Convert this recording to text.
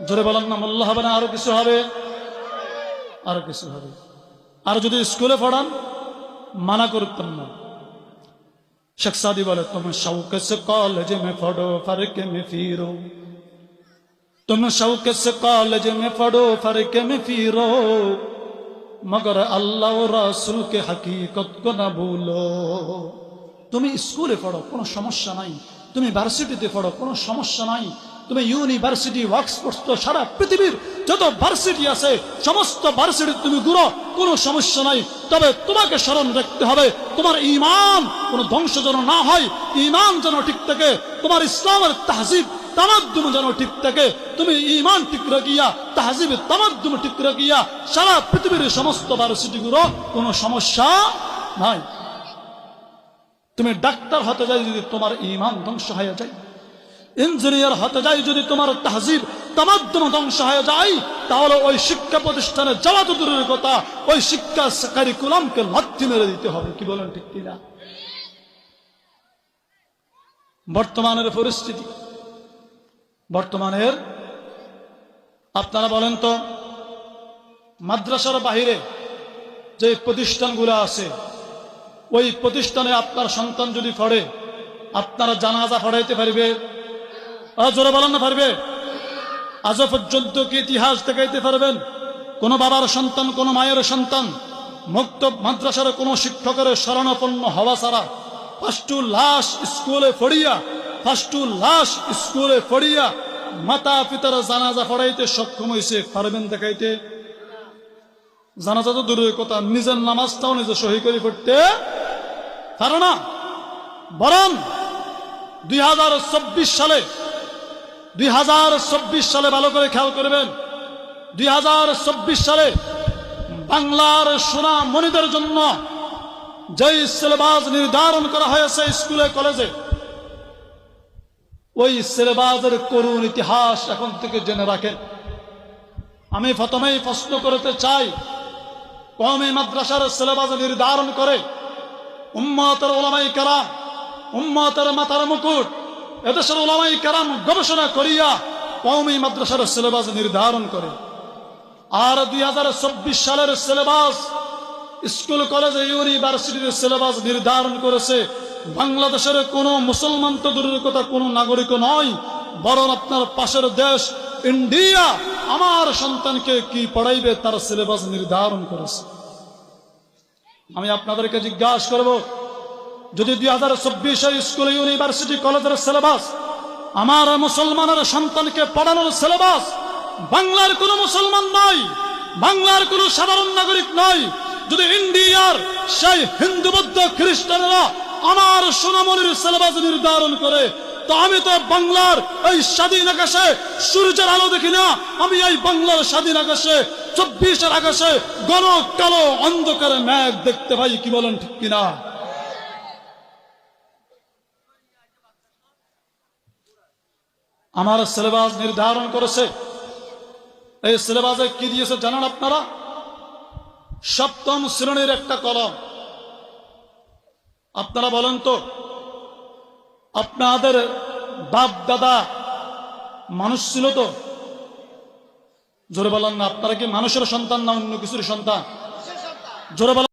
জোরে বলেন না, মোল্লা হবে না, আরো কিছু হবে, আরো কিছু হবে। আর যদি স্কুলে পড়ান মানা করতেন না। শেখ সাদি বলে, तुम शौक से कॉलेज में पढ़ो फर्क में फिरो, तुम शौक से कॉलेज में पढ़ो फर्क में फिरो, मगर अल्लाह और रसूल के हकीकत को न भूलो। তুমি স্কুলে পড়ো কোনো সমস্যা নাই, তুমি ভার্সিটিতে পড়ো কোনো সমস্যা নাই, তুমি ইউনিভার্সিটি অক্সফোর্ড সারা পৃথিবীর যত ভার্সিটি আছে সমস্ত ভার্সিটি তুমি ঘুরো কোনো সমস্যা নাই। তবে তোমাকে স্মরণ রাখতে হবে তোমার ঈমান কোনো ধ্বংস যেন না হয়, ঈমান যেন ঠিক থাকে, তোমার ইসলামের তাহজিব তামাদ্দুম যেন ঠিক থাকে। তুমি ঈমান ঠিক রাখিয়া তাহজিব তামাদ্দুম ঠিক রাখিয়া সারা পৃথিবীর সমস্ত ভার্সিটি ঘুরো কোনো সমস্যা নাই। তুমি ডাক্তার হতে যাই যদি তোমার ঈমান ধ্বংস হয়ে যায়, ইঞ্জিনিয়ার হতে যাই যদি তোমার তাহজিব তামাদ্দুম ধ্বংস হয়ে যায়, তাহলে ওই শিক্ষা প্রতিষ্ঠানে যাওয়া তো দূরের কথা, ওই শিক্ষা কারিকুলামকে লাথি মেরে দিতে হবে। কি বলেন ঠিক কিনা? বর্তমানের পরিস্থিতি, বর্তমানের আপনারা বলেন তো, মাদ্রাসার বাহিরে যে প্রতিষ্ঠানগুলো আছে ওই প্রতিষ্ঠানে আপনার সন্তান যদি পড়ে আপনারা জানাজা পড়াইতে পারবে? জোরে বলেন না পারবে? আজ পর্যন্ত কি ইতিহাস দেখাইতে পারবেন কোন বাবার সন্তান কোন মায়ের সন্তান মক্তব মাদ্রাসার কোন শিক্ষকের শরণাপন্ন হওয়া ছাড়া ফার্স্টু লাশ স্কুলে পড়িয়া, ফার্স্টু লাশ স্কুলে পড়িয়া মাতা পিতার জানাজা পড়াইতে সক্ষম হয়েছে? পারবেন দেখাইতে? জানাজা তো দূরের কথা, নিজের নামাজটাও নিজে সহি করে পড়তে পারো না। বরং 2024 সালে ভালো করে খেয়াল করবেন, 2024 সালে বাংলার সোনা মনিদের জন্য যেই সিলেবাস নির্ধারণ করা হয়েছে স্কুলে কলেজে, ওই সিলেবাসের করুণ ইতিহাস এখন থেকে জেনে রাখেন। আমি প্রথমেই প্রশ্ন করতে চাই, কওমি মাদ্রাসার সিলেবাস নির্ধারণ করে উম্মতের উলামায়ে কেরাম, উম্মতের মাথার মুকুট এদেশের উলামায়ে কেরাম গবেষণা করিয়া কওমি মাদ্রাসার সিলেবাস নির্ধারণ করে। আর 2024 সালের সিলেবাস স্কুল কলেজ ইউনিভার্সিটির সিলেবাস নির্ধারণ করেছে বাংলাদেশের কোন মুসলমান তো দূরের কথা কোন নাগরিক নয়, বরং আপনার পাশের দেশ ইন্ডিয়া আমার সন্তানকে কি পড়াইবে তার সিলেবাস নির্ধারণ করেছে। আমি আপনাদেরকে জিজ্ঞাসা করব, যদি 2024 স্কুল ইউনিভার্সিটি কলেজের সিলেবাস আমার মুসলমানের সন্তানকে পড়ানোর সিলেবাস, বাংলার কোন মুসলমান নয়, বাংলার কোন সাধারণ নাগরিক নয়, যদি ইন্ডিয়ার সেই হিন্দু বৌদ্ধ খ্রিস্টানরা আমার সোনামণির সিলেবাস নির্ধারণ করে, তো আমি তো বাংলার এই স্বাধীন আকাশে সূর্যের আলো দেখি না, আমি এই বাংলার স্বাধীন আকাশে 24 আকাশে ঘন কালো অন্ধকারে মেঘ দেখতে পাই। কি বলেন ঠিক কিনা? আমার সিলেবাস নির্ধারণ করেছে, এই সিলেবাসে কি দিয়েছে জানেন আপনারা? 7ম শ্রেণীর একটা কলম। আপনারা বলেন তো, আপনাদের বাপ দাদা মানুষ ছিল তো? জোরে বলেন না, আপনারা কি মানুষের সন্তান না অন্য কিছুর সন্তান? জোরে বলেন।